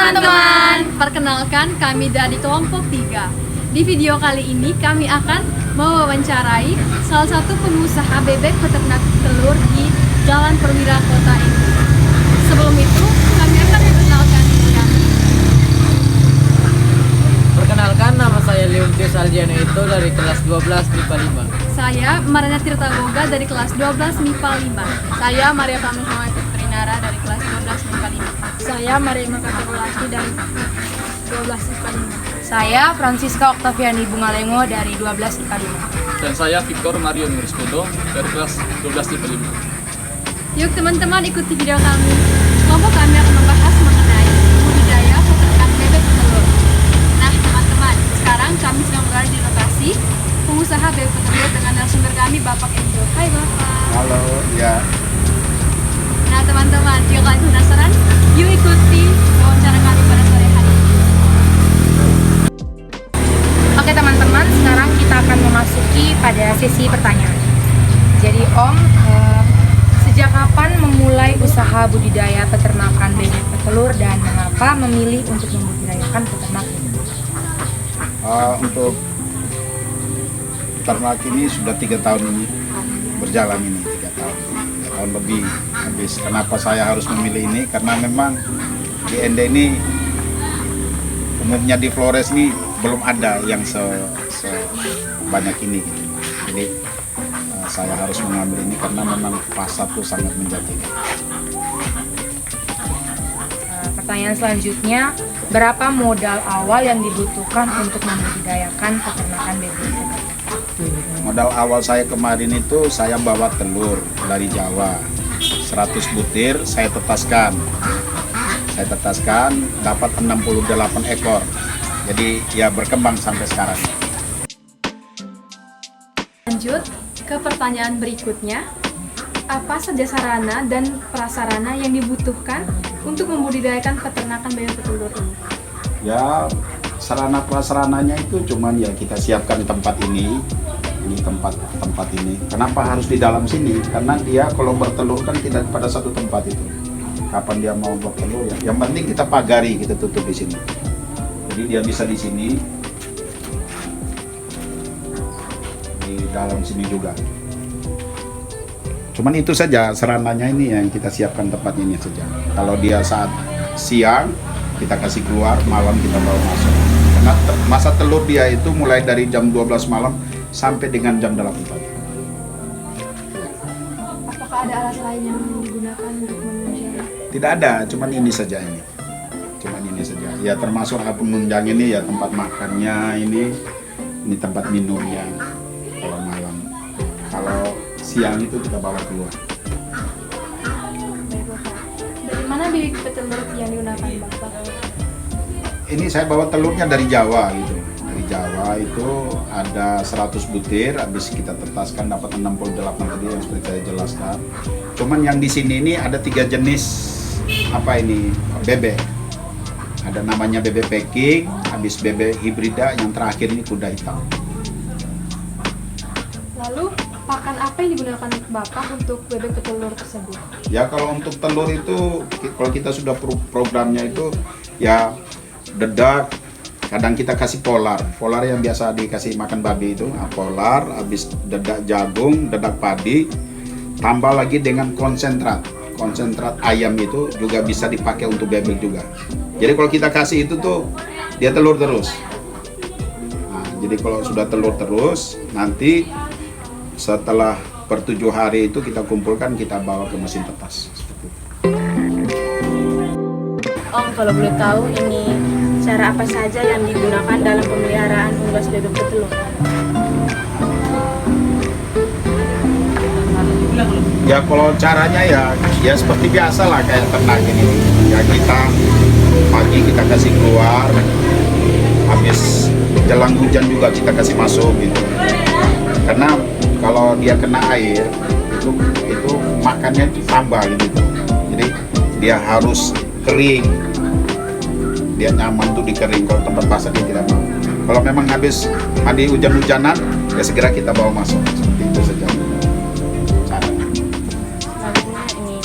teman-teman, perkenalkan kami dari kelompok 3. Di video kali ini kami akan mewawancarai salah satu pengusaha bebek peternak telur di Jalan Perwira Kota ini. Sebelum itu, kami akan memperkenalkan diri kami. Perkenalkan, nama saya Leontius Aldiano itu dari kelas 12 MIPA 5. Saya Marana Tirta Goga dari kelas 12 MIPA 5. Saya Maria Pamukama Putrinara dari kelas 12 MIPA 5. Saya Maria Makatulasi dari 12 MIPA 5. Saya Francisca Oktaviani Bungalengo dari 12 MIPA 5. Dan saya Victor Mario Nuriskudo dari kelas 12 MIPA 5. Yuk teman-teman ikuti video kami. Kelompok kami akan membahas mengenai budidaya peternak bebek petelur. Nah teman-teman, sekarang kami sedang berada di lokasi pengusaha bebek petelur dengan narasumber kami Bapak Enjo. Hai Bapak. Halo, ya. Nah teman-teman, jika kalian penasaran, yuk ikuti wawancara kami pada sore hari ini. Oke teman-teman, sekarang kita akan memasuki pada sesi pertanyaan. Jadi Om, sejak kapan memulai usaha budidaya peternakan bebek petelur dan mengapa memilih untuk membudidayakan peternak ini? Untuk ternak ini sudah 3 tahun ini berjalan ini 3 tahun lebih. Habis kenapa saya harus memilih ini? Karena memang di Ende ini umumnya di Flores ini belum ada yang sebanyak ini. Jadi saya harus mengambil ini karena memang pasar tuh sangat menjanjikan. Pertanyaan selanjutnya, berapa modal awal yang dibutuhkan untuk membudidayakan peternakan bebek petelur? Modal awal saya kemarin itu saya bawa telur dari Jawa 100 butir, saya tetaskan dapat 68 ekor, jadi ya berkembang sampai sekarang. Lanjut ke pertanyaan berikutnya. Apa saja sarana dan prasarana yang dibutuhkan untuk membudidayakan peternakan bebek petelur ini? Ya sarana prasarananya itu cuman ya kita siapkan tempat ini tempat ini. Kenapa harus di dalam sini? Karena dia kalau bertelur kan tidak pada satu tempat itu. Kapan dia mau bertelur ya? Yang penting kita pagari, kita tutup di sini. Jadi dia bisa di sini, di dalam sini juga. Cuman itu saja sarananya ini yang kita siapkan tempat ini saja. Kalau dia saat siang kita kasih keluar, malam kita bawa masuk. Karena masa telur dia itu mulai dari jam 12 malam sampai dengan jam 8 pagi. Apakah ada alat lain yang digunakan untuk menunjang? Tidak ada, cuman ini saja ini. Cuman ini saja. Ya termasuk penunjang ini ya tempat makannya ini tempat minumnya kalau malam. Kalau siang itu kita bawa keluar. Baik Bapak. Dari mana bibit petelur yang digunakan Bapak? Ini saya bawa telurnya dari Jawa gitu. Dari Jawa itu ada 100 butir, habis kita tetaskan dapat 68 tadi yang seperti saya jelaskan. Cuman yang di sini ini ada 3 jenis bebek. Ada namanya bebek Peking, habis bebek hibrida, yang terakhir ini kuda hitam. Lalu pakan apa yang digunakan Bapak untuk bebek petelur tersebut? Ya kalau untuk telur itu, kalau kita sudah programnya itu ya dedak, kadang kita kasih polar yang biasa dikasih makan babi itu, polar, habis dedak jagung, dedak padi, tambah lagi dengan konsentrat ayam itu juga bisa dipakai untuk bebek juga. Jadi kalau kita kasih itu tuh dia telur terus. Nah, jadi kalau sudah telur terus, nanti setelah per 7 hari itu kita kumpulkan, kita bawa ke mesin tetas seperti itu. Om, kalau boleh tahu ini cara apa saja yang digunakan dalam pemeliharaan unggas bebek petelur? Ya kalau caranya ya seperti biasa lah kayak ternak ini. Ya kita pagi kita kasih keluar, habis jelang hujan juga kita kasih masuk gitu. Karena kalau dia kena air itu makannya tambah gitu. Jadi dia harus kering. Dia nyaman tuh dikering, kalau tempat basah dia tidak mau. Kalau memang habis mandi hujan-hujanan ya segera kita bawa masuk, seperti itu saja caranya. Selanjutnya ini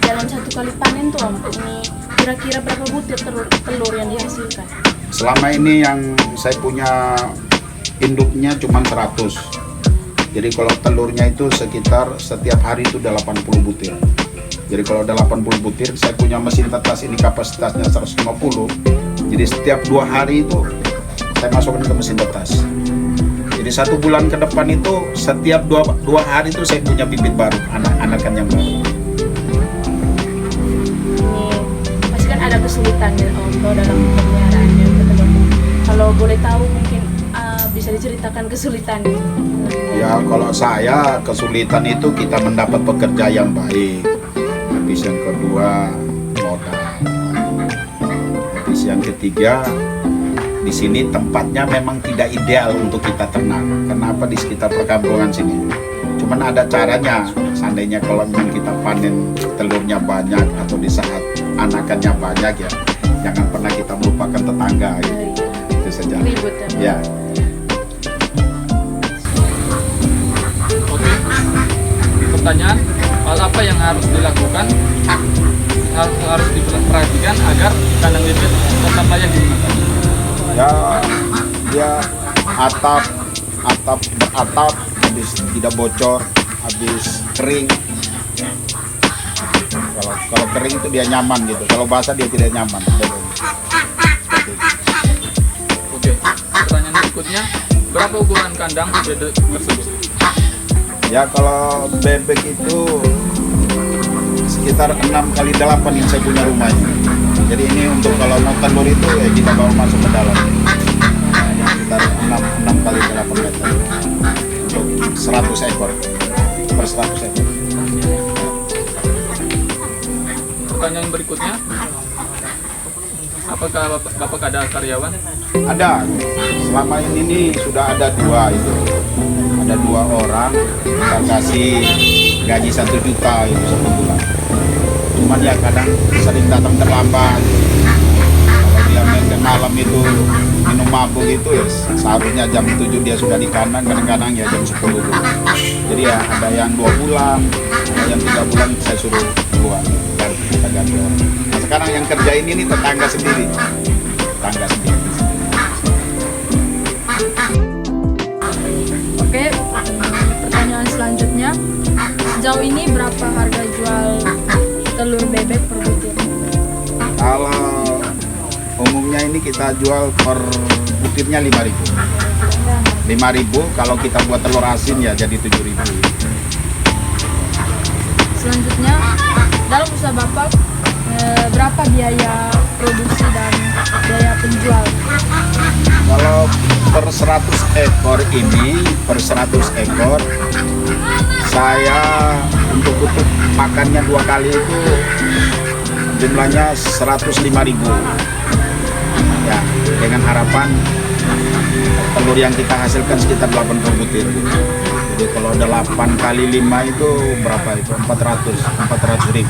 dalam satu kali panen tuh Om, ini kira-kira berapa butir telur yang dihasilkan? Selama ini yang saya punya induknya cuma 100. Jadi kalau telurnya itu sekitar setiap hari itu 80 butir. Jadi kalau ada 80 butir, saya punya mesin tetas ini kapasitasnya 150. Jadi setiap 2 hari itu saya masukkan ke mesin tetas. Jadi 1 bulan ke depan itu setiap dua hari itu saya punya bibit baru, anakan yang baru. Ini pasti kan ada kesulitan ya Om kalau dalam pemeliharaannya telur. Kalau boleh tahu mungkin bisa diceritakan kesulitan. Ya kalau saya kesulitan itu kita mendapat pekerja yang baik. Habis yang kedua modal. Habis yang ketiga di sini tempatnya memang tidak ideal untuk kita ternak. Kenapa di sekitar perkampungan sini? Cuman ada caranya. Seandainya kalau memang kita panen telurnya banyak atau di saat anakannya banyak ya, jangan pernah kita melupakan tetangga. Gitu. Itu saja. Ribut Ya. Oke. Pertanyaan, hal apa yang harus dilakukan, harus diperhatikan agar kandang bebek tetap layak digunakan? Ya atap beratap, habis tidak bocor, habis kering. Kalau kering itu dia nyaman gitu, kalau basah dia tidak nyaman. Oke. Pertanyaan berikutnya, berapa ukuran kandang bebek tersebut? Ya kalau bebek itu sekitar 6x8 yang saya punya rumahnya. Jadi ini untuk kalau mau telur itu ya kita bawa masuk ke dalam. Sekitar 6x8 meter untuk 100 ekor per 100 ekor. Pertanyaan berikutnya, apakah Bapak ada karyawan? Ada. Selama ini nih sudah ada 2 itu. Ada 2 orang kita kasih gaji 1 juta itu 1 bulan. Cuman ya kadang sering datang terlambat. Kalau dia main malam itu minum mabuk itu ya seharusnya jam 7 dia sudah di kandang, kadang-kadang ya jam 10 dulu. Jadi ya ada yang 2 bulan, ada yang 3 bulan saya suruh keluar dan kita ganti orang. Nah sekarang yang kerja ini tetangga sendiri. Oke, pertanyaan selanjutnya, sejauh ini berapa harga jual telur bebek per butir? Kalau umumnya ini kita jual per butirnya 5.000. 5.000, kalau kita buat telur asin ya jadi 7.000. Selanjutnya, dalam usaha Bapak, berapa biaya produksi dan biaya penjual? Kalau per 100 ekor ini, per 100 ekor saya untuk makannya 2 kali itu jumlahnya 105.000 ya, dengan harapan telur yang kita hasilkan sekitar 80 butir gitu. Jadi kalau ada 8 kali 5 itu berapa itu? 400.000.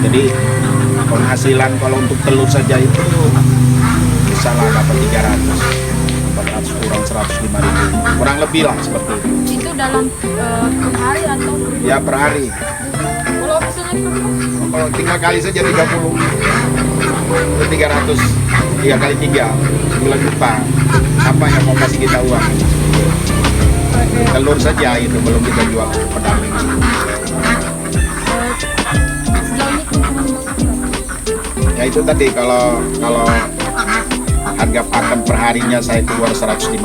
Jadi penghasilan kalau untuk telur saja itu bisa lah dapat 400 kurang 105.000, kurang lebih lah seperti itu. Itu dalam per hari atau per bulan? Ya per hari. Kalau misalnya Kalau 3 kali saja 30, 300, 3 kali 3, 9 juta. Apa yang mau kasih kita uang? Telur saja itu belum kita jual pedagang. sejauh ini keuntungan Bapak berapa? Ya itu tadi kalau harga pakan per harinya saya keluar 105.000,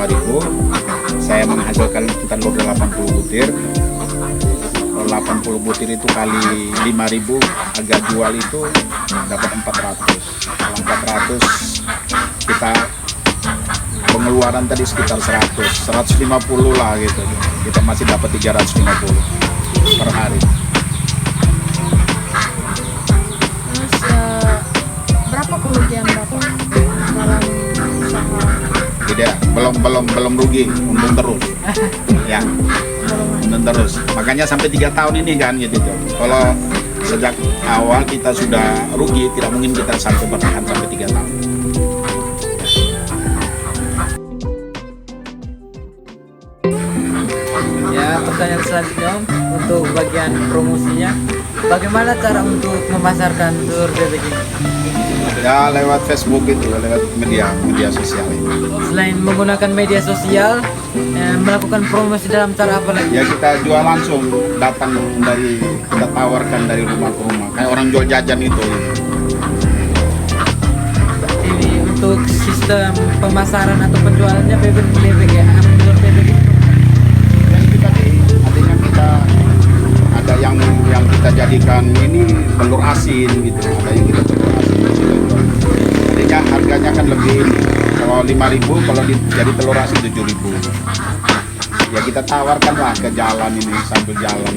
saya menghasilkan telur 80 butir. 80 butir itu kali 5.000, harga jual itu dapat 400. Kalau 400 kita pengeluaran tadi sekitar 150 lah gitu. Kita masih dapat 350 per hari. Terus berapa kerugian Bapak dalam usaha? Tidak, belum rugi, untung terus. Ya, untung terus. Makanya sampai 3 tahun ini kan gitu tuh. Kalau sejak awal kita sudah rugi, tidak mungkin kita sampai bertahan sampai 3 tahun. Ya, pertanyaan selanjutnya Om, untuk bagian promosinya, bagaimana cara untuk memasarkan telur bebek ini? Ya lewat Facebook itu, lewat media sosial itu. Selain menggunakan media sosial, melakukan promosi dalam cara apa lagi? Ya kita jual langsung, datang kita tawarkan dari rumah ke rumah, kayak orang jual jajan itu. Ini untuk sistem pemasaran atau penjualannya bebek ya, telur bebek itu. Dan itu tadi artinya kita ada yang kita jadikan ini telur asin gitu, ada yang kita telur asin kita jual. Artinya harganya kan lebih ini. Kalau 5.000, kalau jadi telur asin 7.000. Ya kita tawarkan lah ke jalan ini sambil jalan.